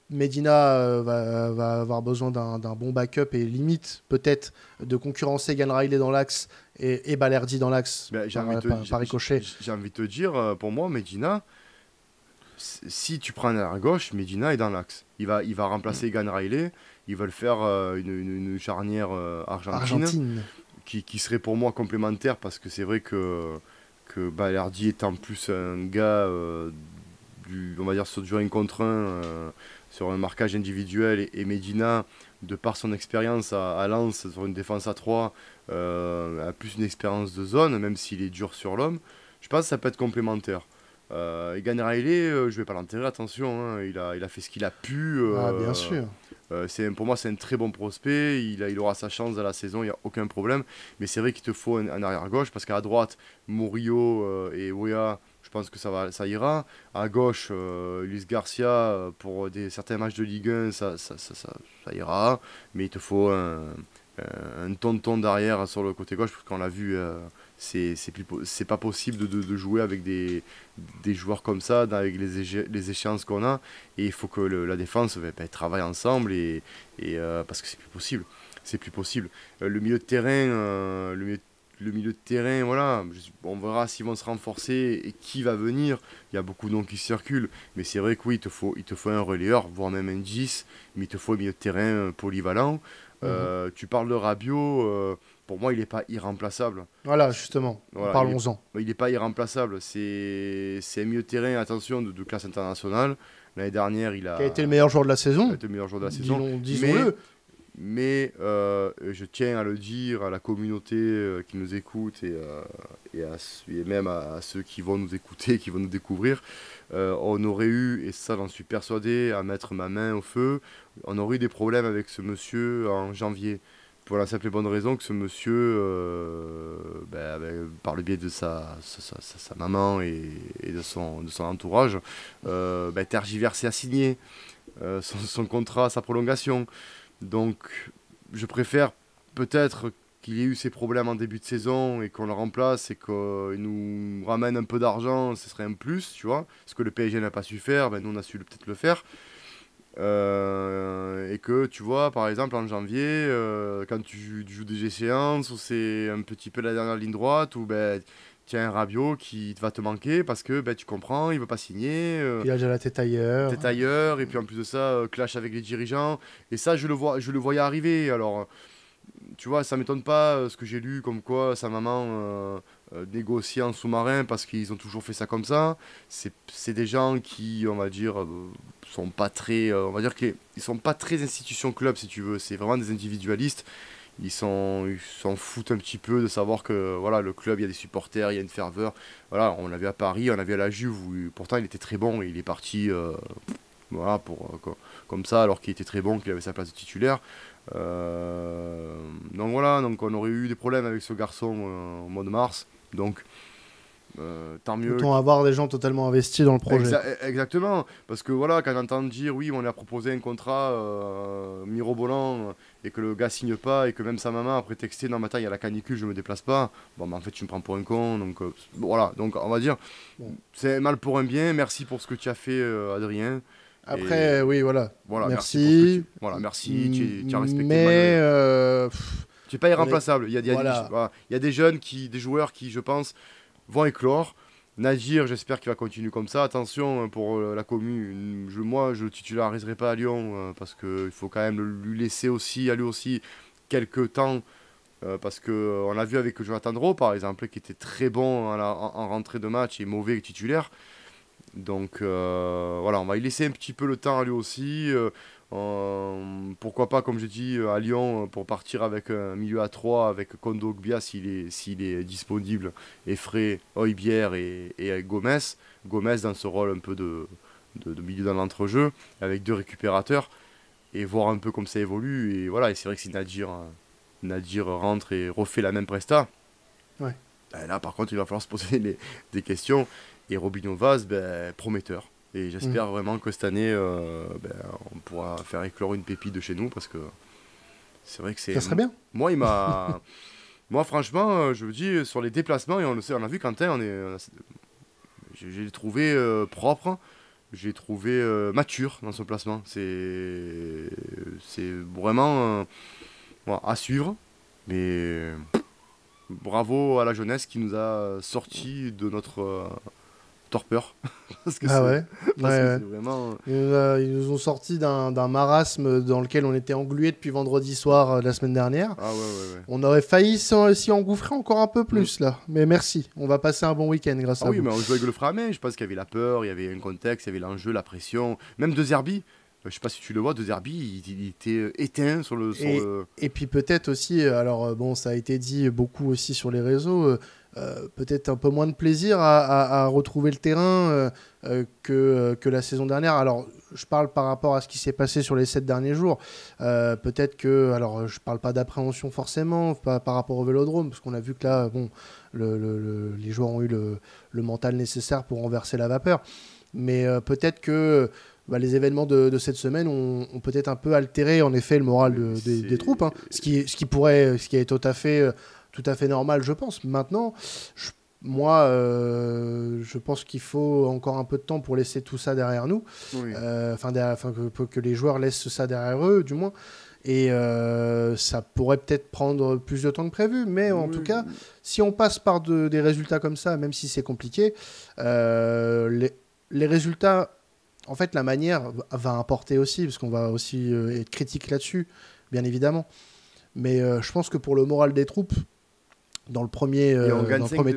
A: Medina va avoir besoin d'un bon backup et limite peut-être de concurrencer Gan Riley dans l'axe et Balerdi dans l'axe par ricochet.
B: J'ai envie de te dire, pour moi, Medina, si tu prends un à gauche, Medina est dans l'axe. Il va remplacer Gan Riley, il va le faire une charnière argentine. Qui serait pour moi complémentaire, parce que c'est vrai que Balerdi est en plus un gars on va dire sur du 1 contre 1 sur un marquage individuel, et Medina, de par son expérience à Lens sur une défense à 3, a plus une expérience de zone, même s'il est dur sur l'homme. Je pense que ça peut être complémentaire. Et Gan Riley, je ne vais pas l'enterrer, attention, hein, il a fait ce qu'il a pu.
A: Bien sûr.
B: Pour moi, c'est un très bon prospect. Il aura sa chance dans la saison, il n'y a aucun problème. Mais c'est vrai qu'il te faut un arrière-gauche, parce qu'à droite, Murillo et Weah, je pense que ça ira. À gauche, Luis Garcia, pour certains matchs de Ligue 1, ça ira. Mais il te faut un tonton derrière sur le côté gauche, parce qu'on l'a vu, c'est pas possible de jouer avec des joueurs comme ça, avec les échéances qu'on a. Et il faut que la défense travaille ensemble, parce que c'est plus possible. Le milieu de terrain, le milieu de terrain, voilà, on verra s'ils vont se renforcer et qui va venir. Il y a beaucoup de noms qui circulent, mais c'est vrai que oui, il te faut un relayeur, voire même un 10, mais il te faut un milieu de terrain polyvalent. Tu parles de Rabiot, pour moi il n'est pas irremplaçable.
A: Voilà, justement, parlons-en.
B: Il n'est pas irremplaçable, c'est un milieu de terrain, attention, de classe internationale. L'année dernière, il a
A: été le meilleur joueur de la saison.
B: Il a été le meilleur joueur de la saison.
A: Disons-le.
B: Mais je tiens à le dire à la communauté qui nous écoute et même à ceux qui vont nous écouter, qui vont nous découvrir, on aurait eu, et ça j'en suis persuadé, à mettre ma main au feu, on aurait eu des problèmes avec ce monsieur en janvier. Pour la simple et bonne raison que ce monsieur, par le biais de sa maman et de son entourage, tergiversait à signer son contrat, sa prolongation. Donc, je préfère peut-être qu'il y ait eu ces problèmes en début de saison et qu'on le remplace et qu'il nous ramène un peu d'argent, ce serait un plus, tu vois. Ce que le PSG n'a pas su faire, nous on a su peut-être le faire. Et que, tu vois, par exemple, en janvier, quand tu joues des échéances où c'est un petit peu la dernière ligne droite, où tu as un Rabiot qui va te manquer parce que tu comprends, il veut pas signer.
A: Il a déjà la tête ailleurs.
B: Et puis en plus de ça, clash avec les dirigeants. Et ça, je le voyais arriver. Alors, tu vois, ça m'étonne pas ce que j'ai lu, comme quoi sa maman négociait en sous-marin parce qu'ils ont toujours fait ça comme ça. C'est des gens qui, on va dire, sont pas très, on va dire qu'ils sont pas très institution club, si tu veux. C'est vraiment des individualistes. Ils s'en foutent un petit peu de savoir que voilà, le club, il y a des supporters, il y a une ferveur. Voilà, on l'a vu à Paris, on l'a vu à la Juve, où pourtant il était très bon et il est parti voilà, comme ça, alors qu'il était très bon, qu'il avait sa place de titulaire. Donc voilà, donc on aurait eu des problèmes avec ce garçon au mois de mars. Donc tant mieux.
A: Autant avoir des gens totalement investis dans le projet.
B: Exactement, parce que voilà, quand on entend dire oui, on lui a proposé un contrat mirobolant et que le gars signe pas et que même sa maman a prétexté non, mais attends, il y a la canicule, je me déplace pas. Bon, mais en fait, tu me prends pour un con. Donc bon, voilà, donc on va dire,
A: Bon.
B: c'est mal pour un bien. Merci pour ce que tu as fait, Adrien.
A: Après, oui, voilà.
B: Voilà,
A: merci.
B: Voilà, merci, tu as respecté le
A: Mais
B: maillot. Tu n'es pas irremplaçable.
A: voilà.
B: Il y a des jeunes, des joueurs qui, je pense, vont éclore. Nadir, j'espère qu'il va continuer comme ça. Attention pour la commune. Moi, je ne le titulariserai pas à Lyon parce qu'il faut quand même lui laisser aussi, à lui aussi, quelques temps. Parce qu'on a vu avec Jonathan Draw, par exemple, qui était très bon en rentrée de match et mauvais titulaire. Donc voilà, on va y laisser un petit peu le temps à lui aussi. Pourquoi pas, comme j'ai dit, à Lyon, pour partir avec un milieu à 3 avec Kondo Gbia s'il est disponible, et frais, Højbjerg et Gomez. Gomez dans ce rôle un peu de milieu dans l'entrejeu, avec 2 récupérateurs, et voir un peu comme ça évolue. Et voilà, et c'est vrai que si Nadir rentre et refait la même presta,
A: Ouais.
B: ben là par contre il va falloir se poser des questions. Et Robinho Vaz, ben, prometteur. Et j'espère vraiment que cette année, ben, on pourra faire éclore une pépite de chez nous, parce que c'est vrai que c'est...
A: Ça serait bien.
B: Moi, moi, franchement, je vous dis, sur les déplacements, et on le sait, on a vu Quentin, j'ai trouvé propre, j'ai trouvé mature dans son placement. C'est vraiment voilà, à suivre. Mais bravo à la jeunesse qui nous a sorti de notre torpeur. Parce que
A: Ouais.
B: c'est vraiment...
A: Ils nous ont sorti d'un marasme dans lequel on était englués depuis vendredi soir la semaine dernière.
B: Ah ouais.
A: On aurait failli s'y engouffrer encore un peu plus là. Mais merci, on va passer un bon week-end grâce à
B: oui,
A: vous.
B: mais on jouait avec le frein à main. Je pense qu'il y avait la peur, il y avait un contexte, il y avait l'enjeu, la pression. Même De Zerbi, je sais pas si tu le vois, De Zerbi, il était éteint sur le...
A: Et puis peut-être aussi, alors bon, ça a été dit beaucoup aussi sur les réseaux, peut-être un peu moins de plaisir à retrouver le terrain que la saison dernière. Alors, je parle par rapport à ce qui s'est passé sur les 7 derniers jours. Peut-être que, alors je parle pas d'appréhension forcément, pas par rapport au Vélodrome, parce qu'on a vu que là, bon, les joueurs ont eu le mental nécessaire pour renverser la vapeur. Mais peut-être que les événements de cette semaine ont peut-être un peu altéré en effet le moral des troupes, hein. ce qui est tout à fait normal, je pense. Maintenant, je pense qu'il faut encore un peu de temps pour laisser tout ça derrière nous,
B: Oui.
A: que les joueurs laissent ça derrière eux, du moins. Et ça pourrait peut-être prendre plus de temps que prévu, mais en tout cas, si on passe par des résultats comme ça, même si c'est compliqué, les résultats, en fait, la manière va importer aussi, parce qu'on va aussi être critique là-dessus, bien évidemment. Mais je pense que pour le moral des troupes, dans le premier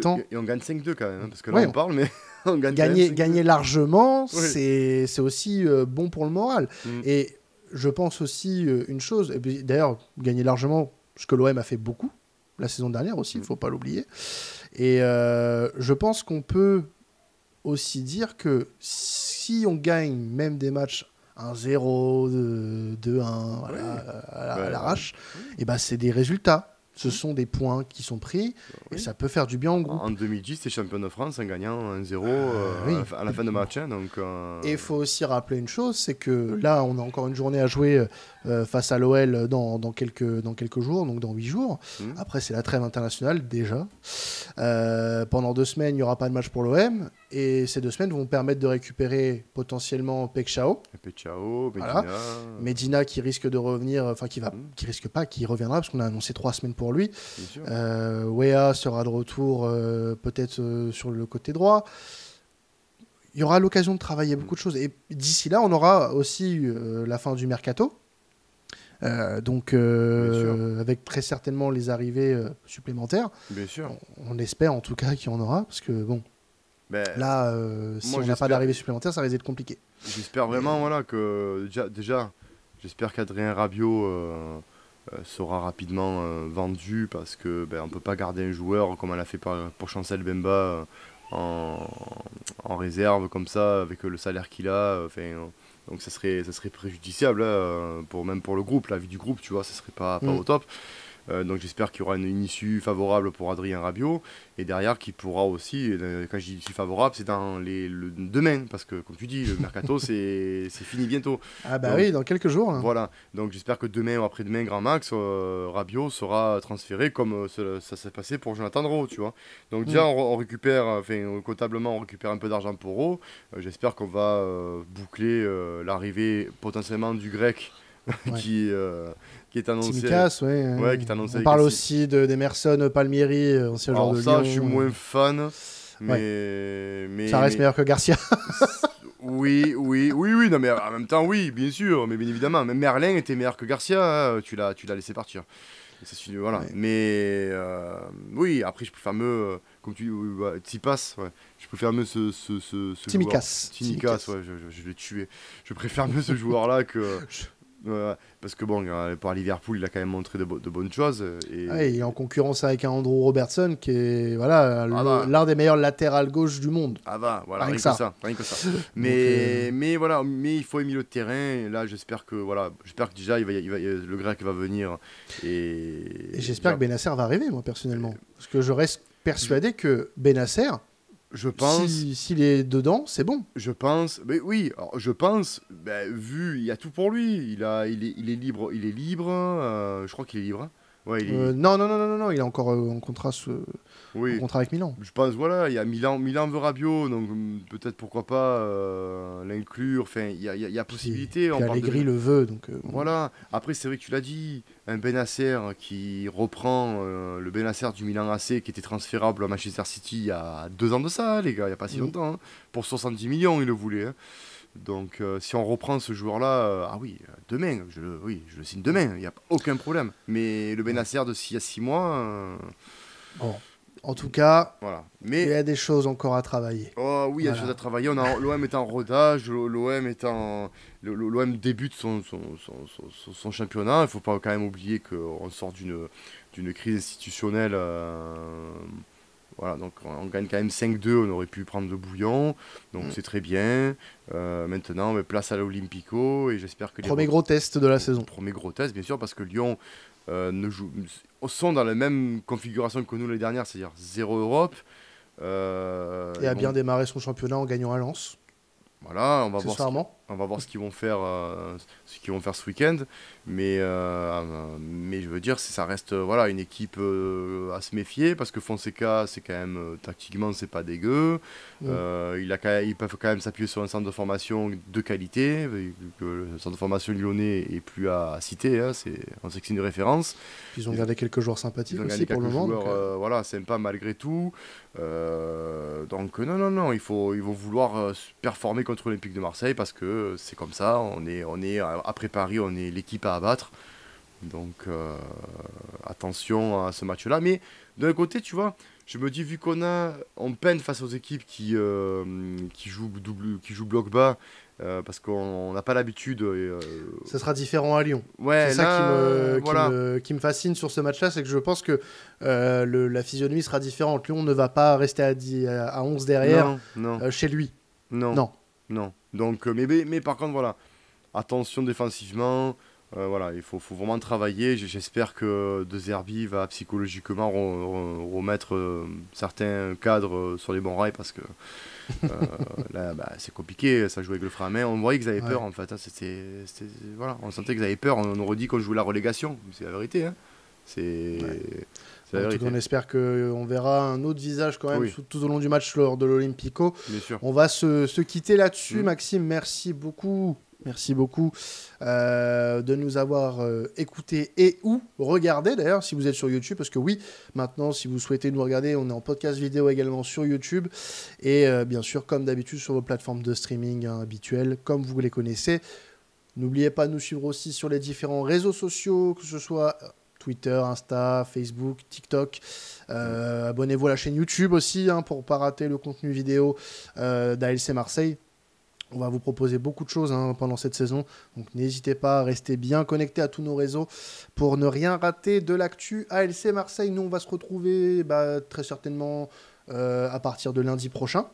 A: temps...
B: Et on gagne 5-2 quand même, hein, parce que là
A: Ouais,
B: on parle, mais on gagne
A: gagner largement,
B: oui.
A: c'est aussi bon pour le moral. Et je pense aussi une chose, et puis, d'ailleurs, gagner largement, ce que l'OM a fait beaucoup, la saison dernière aussi, il ne faut pas l'oublier. Et je pense qu'on peut aussi dire que si on gagne même des matchs 1-0, 2-1 à l'arrache, et ben c'est des résultats. Ce sont des points qui sont pris et ça peut faire du bien au groupe.
B: En 2010, tu es champion de France en gagnant 1-0 à la fin de match. Hein, donc,
A: Et il faut aussi rappeler une chose, c'est que là, on a encore une journée à jouer face à l'OL dans quelques jours, donc dans 8 jours. Après, c'est la trêve internationale déjà. Pendant 2 semaines, il n'y aura pas de match pour l'OM. Et ces 2 semaines vont permettre de récupérer potentiellement Pekchao.
B: Medina.
A: Voilà. Medina qui risque de revenir, enfin qui risque pas, qui reviendra parce qu'on a annoncé 3 semaines pour lui. Wea sera de retour peut-être sur le côté droit. Il y aura l'occasion de travailler beaucoup de choses. Et d'ici là, on aura aussi la fin du mercato. Donc avec très certainement les supplémentaires.
B: Bien sûr.
A: On espère en tout cas qu'il y en aura parce que bon. Là, si on n'a pas d'arrivée supplémentaire, ça risque d'être compliqué.
B: J'espère vraiment que déjà j'espère qu'Adrien Rabiot sera rapidement vendu parce que on peut pas garder un joueur comme elle a fait pour Chancel Bemba en réserve comme ça avec le salaire qu'il a. Donc ça serait préjudiciable, même pour le groupe, la vie du groupe, tu vois, ça serait pas au top. Donc j'espère qu'il y aura une issue favorable pour Adrien Rabiot, et derrière qui pourra aussi, quand je dis issue favorable, c'est dans demain, parce que comme tu dis, le mercato c'est fini bientôt.
A: Ah bah donc, oui, dans quelques jours. Hein.
B: Voilà, donc j'espère que demain ou après-demain, grand max, Rabiot sera transféré comme ça s'est passé pour Jonathan Rowe, tu vois. Donc déjà on récupère, comptablement on récupère un peu d'argent pour Rowe. J'espère qu'on va boucler l'arrivée potentiellement du grec qui est annoncé.
A: Tsimikas,
B: ouais, qui est annoncé.
A: On parle aussi d'Emerson Palmieri, ancien joueur de Lyon.
B: Alors ça, je suis moins fan, mais
A: ça reste meilleur que Garcia.
B: Oui, non mais en même temps, oui, bien sûr, mais bien évidemment. Même Merlin était meilleur que Garcia, hein, tu l'as laissé partir. Voilà. Ouais. Mais oui, après, je préfère mieux, comme tu dis, Tsipas, je préfère mieux ce
A: Tsimikas.
B: Tsimikas, ouais, je l'ai tué. Je préfère mieux ce joueur-là que. Parce que bon, pour Liverpool, il a quand même montré de bonnes choses. Et
A: il est en concurrence avec un Andrew Robertson qui est l'un des meilleurs latérales gauche du monde.
B: Ah bah voilà, rien que ça. Mais voilà, mais il faut aimer le terrain. Et là, j'espère que déjà le grec va venir. Et
A: j'espère que Benacer va arriver, moi personnellement, parce que je reste persuadé que Benacer.
B: Je pense.
A: S'il est dedans, c'est bon.
B: Je pense. Mais oui, alors, je pense. Vu, il y a tout pour lui. Il est libre. Il est libre. Je crois qu'il est libre. Ouais,
A: non, il est encore en contrat,
B: en
A: contrat avec Milan.
B: Je pense, voilà, il y a Milan veut Rabiot, donc peut-être pourquoi pas l'inclure. Enfin, il y a possibilité.
A: Puis Allegri le veut, donc.
B: Voilà. Après, c'est vrai que tu l'as dit, un Benacer qui reprend le Benacer du Milan AC qui était transférable à Manchester City il y a 2 ans de ça, les gars, il n'y a pas si longtemps. Hein. Pour 70 millions, il le voulait. Hein. Donc, si on reprend ce joueur-là, demain, je le signe demain, il n'y a aucun problème. Mais le Benacer de 6 mois.
A: Bon. En tout cas,
B: voilà.
A: Mais il y a des choses encore à travailler.
B: Oh oui, il y a des choses à travailler. L'OM est en rodage, l'OM débute son championnat. Il ne faut pas quand même oublier qu'on sort d'une crise institutionnelle. Voilà, donc on gagne quand même 5-2, on aurait pu prendre le bouillon, donc c'est très bien. Maintenant, place à l'Olympico et j'espère que
A: premier gros test de la saison.
B: Premier gros test, bien sûr, parce que Lyon sont dans la même configuration que nous l'année dernière, c'est-à-dire 0 Europe.
A: Et a bien démarré son championnat en gagnant à Lens.
B: Voilà, on va voir ce qu'ils vont faire, ce week-end, mais je veux dire, ça reste une équipe à se méfier parce que Fonseca, c'est quand même tactiquement, c'est pas dégueu. Ils peuvent quand même s'appuyer sur un centre de formation de qualité. Le centre de formation lyonnais est plus à citer, hein, on sait que c'est une référence.
A: Ils ont gardé quelques joueurs sympathiques aussi pour le moment.
B: Voilà, sympa malgré tout. Donc non, il faut vouloir performer contre l'Olympique de Marseille parce que c'est comme ça, on est après Paris, on est l'équipe à abattre. Donc attention à ce match-là. Mais d'un côté, tu vois, je me dis, vu on peine face aux équipes qui jouent bloc bas, parce qu'on n'a pas l'habitude.
A: Ça sera différent à Lyon.
B: Ouais,
A: c'est ça qui me fascine sur ce match-là, c'est que je pense que la physionomie sera différente. Lyon ne va pas rester à 11 derrière chez lui.
B: Non. Donc, mais par contre, voilà, attention défensivement. Il faut vraiment travailler. J'espère que De Zerbi va psychologiquement remettre certains cadres sur les bons rails parce que là, c'est compliqué. Ça joue avec le frein à main. On voyait qu'ils avaient peur en fait. Hein, on sentait qu'ils avaient peur. On aurait dit qu'on jouait la relégation. C'est la vérité. Hein. C'est la vérité. On espère
A: qu'on verra un autre visage quand même tout au long du match lors de l'Olympico. On va se quitter là-dessus. Maxime, merci beaucoup. Merci beaucoup de nous avoir écoutés et ou regardés d'ailleurs si vous êtes sur YouTube, parce que oui, maintenant si vous souhaitez nous regarder, on est en podcast vidéo également sur YouTube et bien sûr comme d'habitude sur vos plateformes de streaming habituelles comme vous les connaissez. N'oubliez pas de nous suivre aussi sur les différents réseaux sociaux, que ce soit Twitter, Insta, Facebook, TikTok. Abonnez-vous à la chaîne YouTube aussi pour ne pas rater le contenu vidéo d'ALC Marseille. On va vous proposer beaucoup de choses pendant cette saison. Donc n'hésitez pas à rester bien connecté à tous nos réseaux pour ne rien rater de l'actu ALC Marseille. Nous, on va se retrouver très certainement à partir de lundi prochain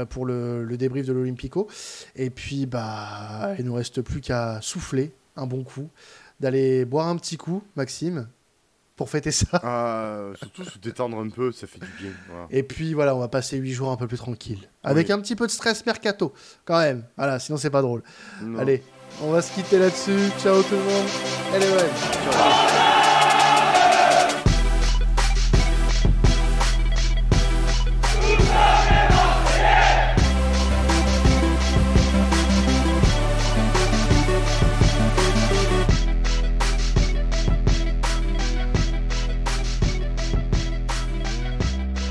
A: pour le débrief de l'Olympico. Et puis, bah, il nous reste plus qu'à souffler un bon coup, d'aller boire un petit coup, Maxime, pour fêter ça.
B: Surtout se détendre un peu, ça fait du bien. Voilà.
A: Et puis voilà, on va passer 8 jours un peu plus tranquille. Avec un petit peu de stress mercato, quand même. Voilà, sinon c'est pas drôle.
B: Non.
A: Allez, on va se quitter là-dessus. Ciao tout le monde. Allez, ouais. Ciao.